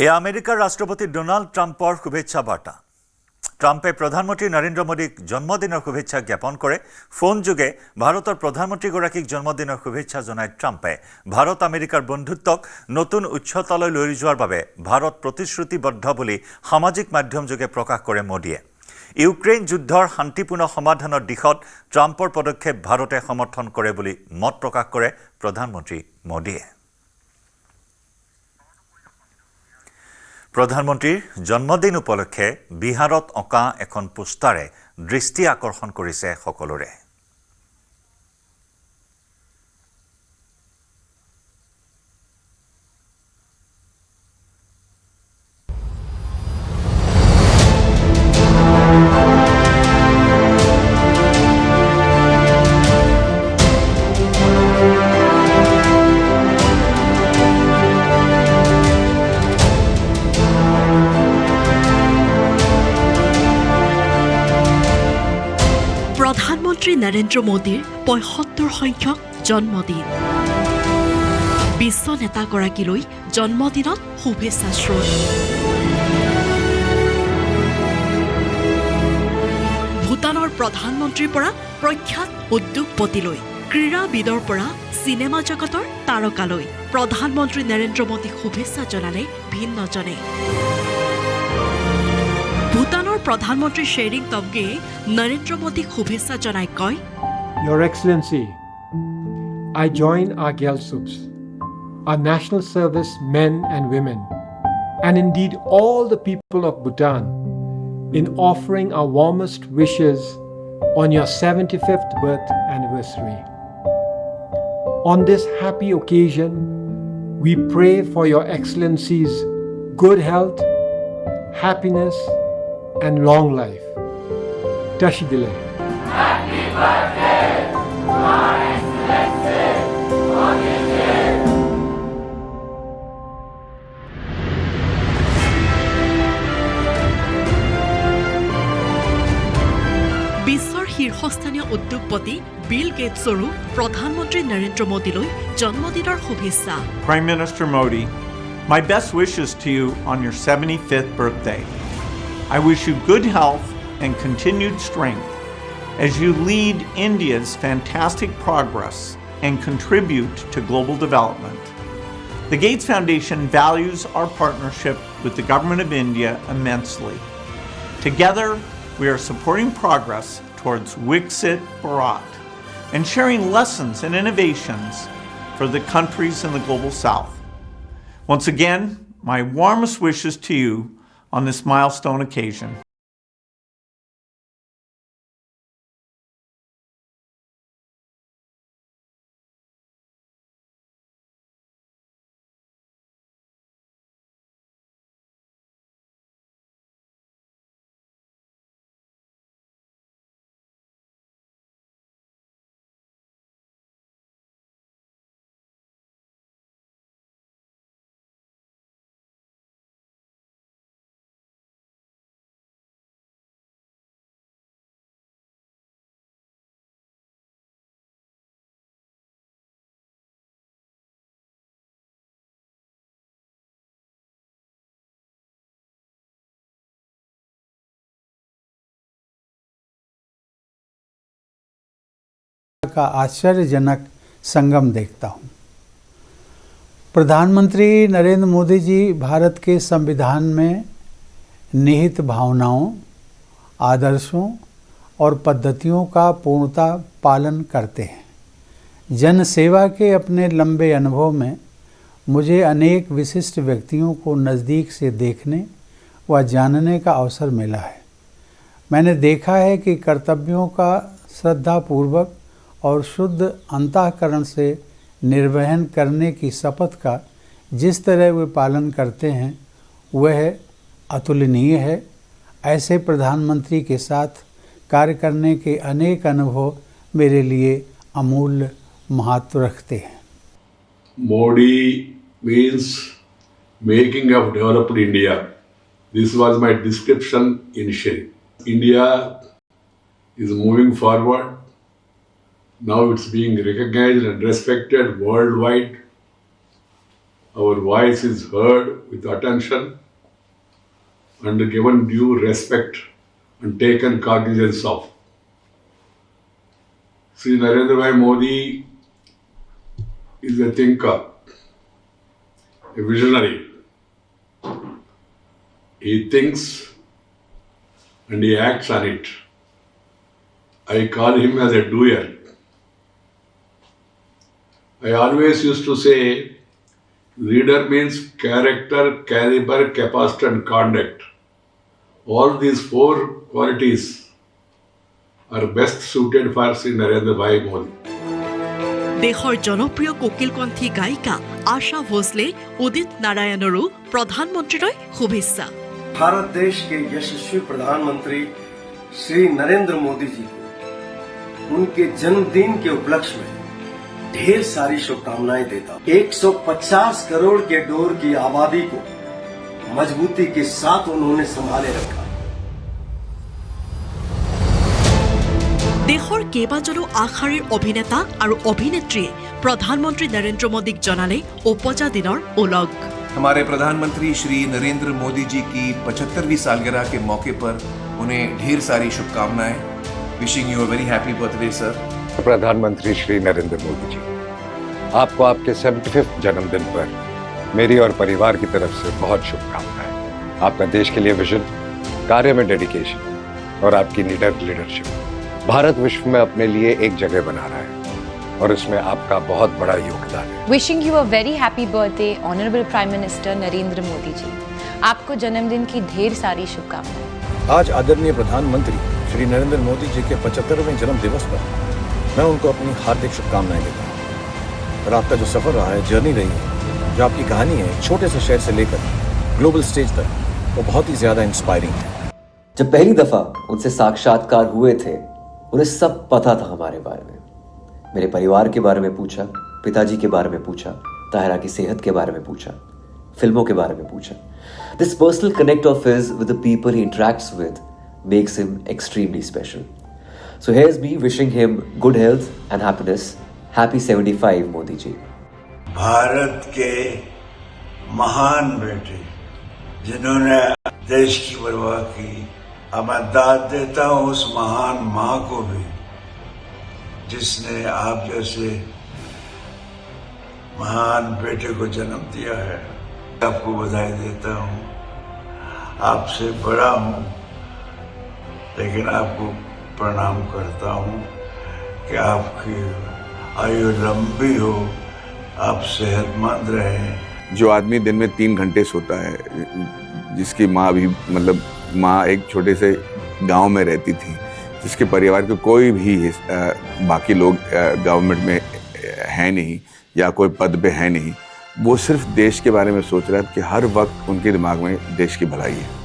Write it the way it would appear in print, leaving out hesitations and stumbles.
এয়া আমেৰিকাৰ ৰাষ্ট্ৰপতি ডোনাল্ড ট্ৰাম্পৰ শুভেচ্ছা বাৰ্তা। ট্ৰাম্পে প্ৰধানমন্ত্ৰী নৰেন্দ্ৰ মোদীক জন্মদিনৰ শুভেচ্ছা জ্ঞাপন কৰে। ফোন যোগে ভাৰতৰ প্ৰধানমন্ত্ৰীগৰাকীক জন্মদিনৰ শুভেচ্ছা জনায় ট্ৰাম্পে। ভাৰত আমেৰিকাৰ বন্ধুত্বক নতুন উচ্চতালৈ লৈ যোৱাৰ বাবে ভাৰত প্ৰতিশ্ৰুতিবদ্ধ বুলি সামাজিক মাধ্যম যোগে প্ৰকাশ কৰে মোদীয়ে। ইউক্ৰেইন যুদ্ধৰ শান্তিপূৰ্ণ সমাধানৰ দিশত ট্ৰাম্পৰ পদক্ষেপ ভাৰতে সমৰ্থন কৰে বুলি মত প্ৰকাশ কৰে প্ৰধানমন্ত্ৰী মোদীয়ে। প্ৰধানমন্ত্ৰীৰ জন্মদিন উপলক্ষে বিহাৰত অঁকা এখন পোষ্টাৰে দৃষ্টি আকৰ্ষণ কৰিছে সকলোৰে। প্ৰধানমন্ত্ৰী নৰেন্দ্ৰ মোদীৰ ৭৫ সংখ্যক জন্মদিন। বিশ্ব নেতাগৰাকীলৈ জন্মদিনত শুভেচ্ছা স্ৰোত। ভূটানৰ প্ৰধানমন্ত্ৰীৰ পৰা প্ৰখ্যাত উদ্যোগপতিলৈ, ক্ৰীড়াবিদৰ পৰা চিনেমা জগতৰ তাৰকালৈ প্ৰধানমন্ত্ৰী নৰেন্দ্ৰ মোদীক শুভেচ্ছা জনালে ভিন্নজনে। ভূটানৰ প্ৰধানমন্ত্ৰী শ্বেৰিং টবগেয়ে নৰেন্দ্ৰ মোদীক শুভেচ্ছা জনাই কয়, Your Excellency, I join our Gyalsups, our national service men and women, and indeed all the people of Bhutan in offering our warmest wishes on your 75th birth anniversary. On this happy occasion, we pray for Your Excellency's good health, happiness, and long life. Tashidile. Happy birthday, Your Excellency, বিশ্বৰ শীৰ্ষস্থানীয় উদ্যোগপতি বিল গেটছৰো প্ৰধানমন্ত্ৰী নৰেন্দ্ৰ মোদীলৈ জন্মদিনৰ শুভেচ্ছা। Prime Minister Modi, my best wishes to you on your 75th birthday. I wish you good health and continued strength as you lead India's fantastic progress and contribute to global development. The Gates Foundation values our partnership with the Government of India immensely. Together, we are supporting progress towards Viksit Bharat and sharing lessons and innovations for the countries in the global south. Once again, my warmest wishes to you on this milestone occasion. का आश्चर्यजनक संगम देखता हूँ। प्रधानमंत्री नरेंद्र मोदी जी भारत के संविधान में निहित भावनाओं, आदर्शों और पद्धतियों का पूर्णतः पालन करते हैं। जन सेवा के अपने लंबे अनुभव में मुझे अनेक विशिष्ट व्यक्तियों को नज़दीक से देखने व जानने का अवसर मिला है। मैंने देखा है कि कर्तव्यों का श्रद्धापूर्वक और शुद्ध अंतःकरण से निर्वहन करने की शपथ का जिस तरह वे पालन करते हैं वह अतुलनीय है। ऐसे प्रधानमंत्री के साथ कार्य करने के अनेक अनुभव मेरे लिए अमूल्य महत्व रखते हैं। Modi means making of developed India. This was my description initially. India is moving forward. Now it's being recognized and respected worldwide. our voice is heard with attention and given due respect and taken cognizance of. Sri Narendra Bhai Modi is a thinker, a visionary. He thinks and he acts on it. I call him as a doer. I always used to say, leader means character, caliber, capacity and conduct. All these four qualities are best suited for Sri Narendra Bhai Modi. দেশৰ জনপ্ৰিয় কোকিলকণ্ঠী গায়িকা আশা ভোসলে উদিত নাৰায়ণৰো প্ৰধানমন্ত্ৰীলৈ শুভেচ্ছা। भारत देश के यशस्वी प्रधानमंत्री श्री नरेंद्र मोदी जी को उनके जन्मदिन के उपलक्ष्य में ढेर सारी शुभकामनाएं देता हूं। 150 करोड़ के डोर की आबादी को मजबूती के साथ उन्होंने संभाले रखा। দেশৰ কেইবাজনো আগশাৰীৰ অভিনেতা আৰু অভিনেত্ৰীয়ে প্ৰধানমন্ত্ৰী নৰেন্দ্ৰ মোদীক জনালে উপজা দিনৰ ওলগ। हमारे प्रधानमंत्री श्री नरेंद्र मोदी जी की 75वीं सालगिरह के मौके पर उन्हें ढेर सारी शुभकामनाएं। Wishing you a very happy birthday sir. प्रधानमंत्री श्री नरेंद्र मोदी जी, आपको आपके 75वें जन्मदिन पर मेरी और परिवार की तरफ से बहुत शुभकामनाएं। आपका देश के लिए विजन, कार्य में डेडिकेशन और आपकी निडर लीडरशिप भारत विश्व में अपने लिए एक जगह बना रहा है और इसमें आपका बहुत बड़ा योगदान है। Wishing you a very happy birthday honourable prime minister Narendra Modi ji, आपको जन्मदिन की ढेर सारी शुभकामनाएं। आज आदरणीय प्रधानमंत्री श्री नरेंद्र मोदी जी के 75वें जन्म दिवस पर मैं उनको अपनी हार्दिक शुभकामनाएं देता हूँ। और आपका जो सफर रहा है, जर्नी रही है, जो आपकी कहानी है छोटे से शहर से लेकर ग्लोबल स्टेज तक, वो बहुत ही ज्यादा इंस्पायरिंग है। जब पहली दफा उनसे साक्षात्कार हुए थे, उन्हें सब पता था हमारे बारे में। मेरे परिवार के बारे में पूछा, पिताजी के बारे में पूछा, ताहिरा की सेहत के बारे में पूछा, फिल्मों के बारे में पूछा। This personal connect of his with the people he interacts with makes him extremely special. So here's me wishing him good health and happiness. Happy 75 Modi ji. Bharat के महान बेटे जिन्होंने देश की परवाह की, अब मैं दाद देता हूँ उस महान माँ को भी जिसने आप जैसे महान बेटे को जन्म दिया है। आपको बधाई देता हूँ। आपसे बड़ा हूँ लेकिन आपको प्रणाम करता हूँ कि आपकी आयु लंबी हो, आप सेहतमंद रहें। जो आदमी दिन में 3 घंटे सोता है, जिसकी माँ भी मतलब माँ एक छोटे से गांव में रहती थी, जिसके परिवार के कोई भी बाकी लोग गवर्नमेंट में है नहीं या कोई पद पे है नहीं, वो सिर्फ देश के बारे में सोच रहा है कि हर वक्त उनके दिमाग में देश की भलाई है।